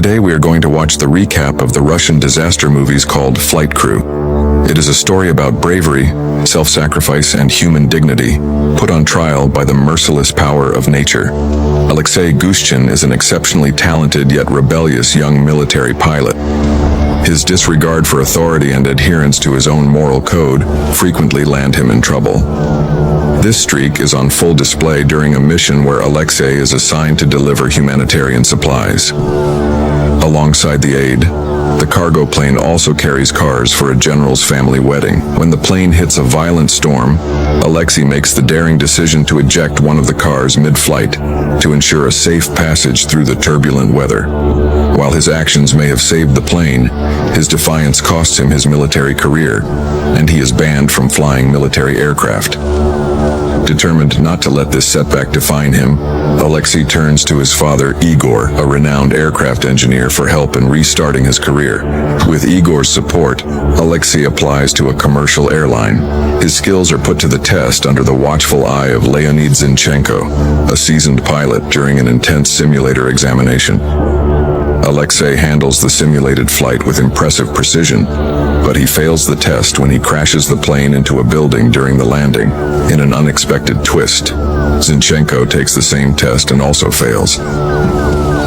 Today we are going to watch the recap of the Russian disaster movies called Flight Crew. It is a story about bravery, self-sacrifice, and human dignity, put on trial by the merciless power of nature. Alexei Gushchin is an exceptionally talented yet rebellious young military pilot. His disregard for authority and adherence to his own moral code frequently land him in trouble. This streak is on full display during a mission where Alexei is assigned to deliver humanitarian supplies. Alongside the aid, the cargo plane also carries cars for a general's family wedding. When the plane hits a violent storm, Alexei makes the daring decision to eject one of the cars mid-flight to ensure a safe passage through the turbulent weather. While his actions may have saved the plane, his defiance costs him his military career, and he is banned from flying military aircraft. Determined not to let this setback define him, Alexei turns to his father, Igor, a renowned aircraft engineer, for help in restarting his career. With Igor's support, Alexei applies to a commercial airline. His skills are put to the test under the watchful eye of Leonid Zinchenko, a seasoned pilot, during an intense simulator examination. Alexei handles the simulated flight with impressive precision, but he fails the test when he crashes the plane into a building during the landing. In an unexpected twist, Zinchenko takes the same test and also fails.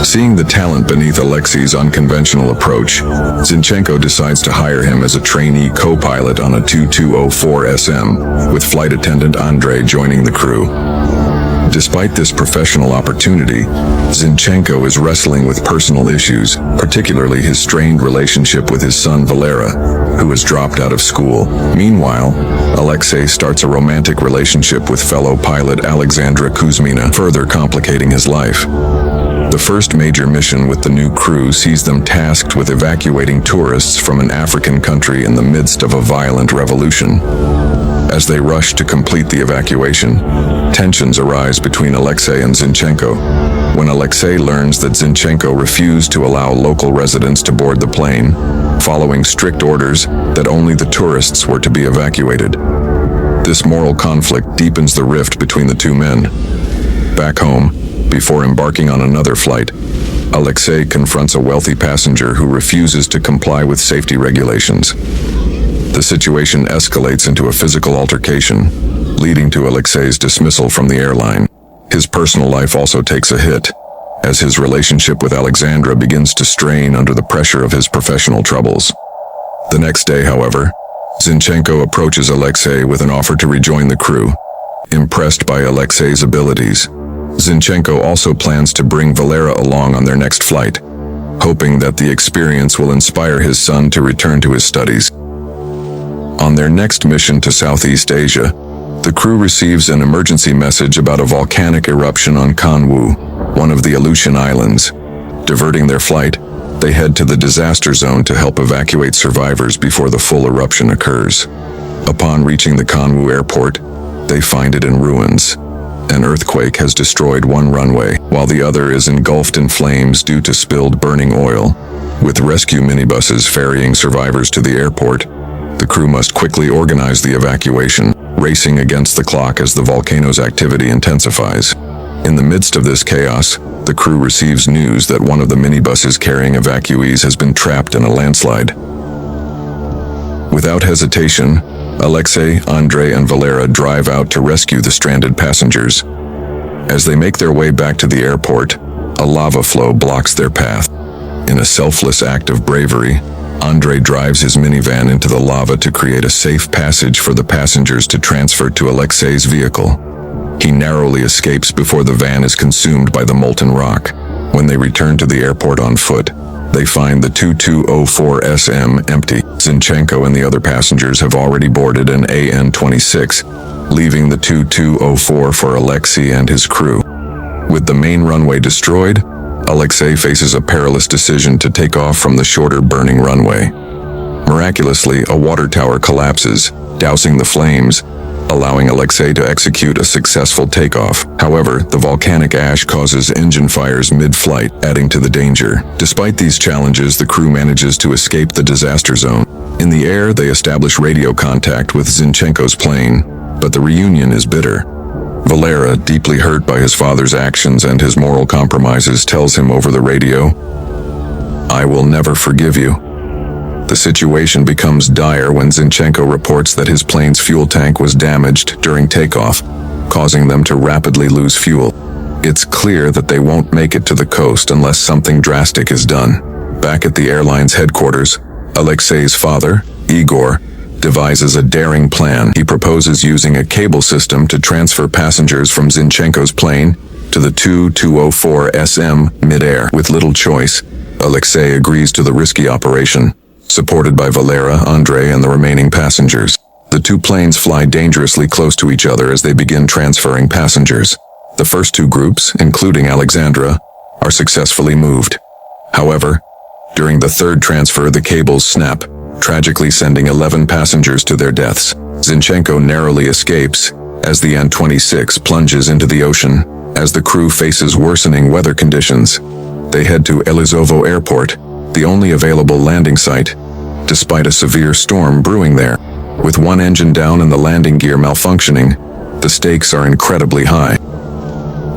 Seeing the talent beneath Alexei's unconventional approach, Zinchenko decides to hire him as a trainee co-pilot on a 2204 SM, with flight attendant Andrei joining the crew. Despite this professional opportunity, Zinchenko is wrestling with personal issues, particularly his strained relationship with his son Valera, who has dropped out of school. Meanwhile, Alexei starts a romantic relationship with fellow pilot Alexandra Kuzmina, further complicating his life. The first major mission with the new crew sees them tasked with evacuating tourists from an African country in the midst of a violent revolution. As they rush to complete the evacuation, tensions arise between Alexei and Zinchenko. When Alexei learns that Zinchenko refused to allow local residents to board the plane, following strict orders that only the tourists were to be evacuated. This moral conflict deepens the rift between the two men. Back home, before embarking on another flight, Alexei confronts a wealthy passenger who refuses to comply with safety regulations. The situation escalates into a physical altercation, leading to Alexei's dismissal from the airline. His personal life also takes a hit, as his relationship with Alexandra begins to strain under the pressure of his professional troubles. The next day, however, Zinchenko approaches Alexei with an offer to rejoin the crew. Impressed by Alexei's abilities, Zinchenko also plans to bring Valera along on their next flight, hoping that the experience will inspire his son to return to his studies. On their next mission to Southeast Asia, the crew receives an emergency message about a volcanic eruption on Kanwu, one of the Aleutian Islands. Diverting their flight, they head to the disaster zone to help evacuate survivors before the full eruption occurs. Upon reaching the Kanwu airport, they find it in ruins. An earthquake has destroyed one runway, while the other is engulfed in flames due to spilled burning oil. With rescue minibuses ferrying survivors to the airport, the crew must quickly organize the evacuation, racing against the clock as the volcano's activity intensifies. In the midst of this chaos, the crew receives news that one of the minibuses carrying evacuees has been trapped in a landslide. Without hesitation, Alexei, Andrei, and Valera drive out to rescue the stranded passengers. As they make their way back to the airport, a lava flow blocks their path. In a selfless act of bravery, Andrei drives his minivan into the lava to create a safe passage for the passengers to transfer to Alexei's vehicle. He narrowly escapes before the van is consumed by the molten rock. When they return to the airport on foot, they find the 2204 SM empty. Zinchenko and the other passengers have already boarded an AN-26, leaving the 2204 for Alexei and his crew. With the main runway destroyed, Alexei faces a perilous decision to take off from the shorter burning runway. Miraculously, a water tower collapses, dousing the flames, allowing Alexei to execute a successful takeoff. However, the volcanic ash causes engine fires mid-flight, adding to the danger. Despite these challenges, the crew manages to escape the disaster zone. In the air, they establish radio contact with Zinchenko's plane, but the reunion is bitter. Valera, deeply hurt by his father's actions and his moral compromises, tells him over the radio, I will never forgive you. The situation becomes dire when Zinchenko reports that his plane's fuel tank was damaged during takeoff, causing them to rapidly lose fuel. It's clear that they won't make it to the coast unless something drastic is done. Back at the airline's headquarters, Alexei's father, Igor, devises a daring plan. He proposes using a cable system to transfer passengers from Zinchenko's plane to the Tu-204SM midair. With little choice, Alexei agrees to the risky operation, supported by Valera, Andrei, and the remaining passengers. The two planes fly dangerously close to each other as they begin transferring passengers. The first two groups, including Alexandra, are successfully moved. However, during the third transfer, the cables snap, tragically sending 11 passengers to their deaths. Zinchenko narrowly escapes as the An-26 plunges into the ocean. As the crew faces worsening weather conditions, they head to Elizovo Airport, the only available landing site, despite a severe storm brewing there. With one engine down and the landing gear malfunctioning, the stakes are incredibly high.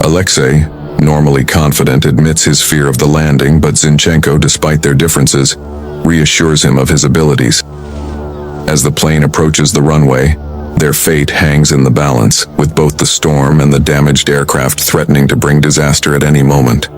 Alexei, normally confident, admits his fear of the landing, but Zinchenko, despite their differences, reassures him of his abilities. As the plane approaches the runway, their fate hangs in the balance, with both the storm and the damaged aircraft threatening to bring disaster at any moment.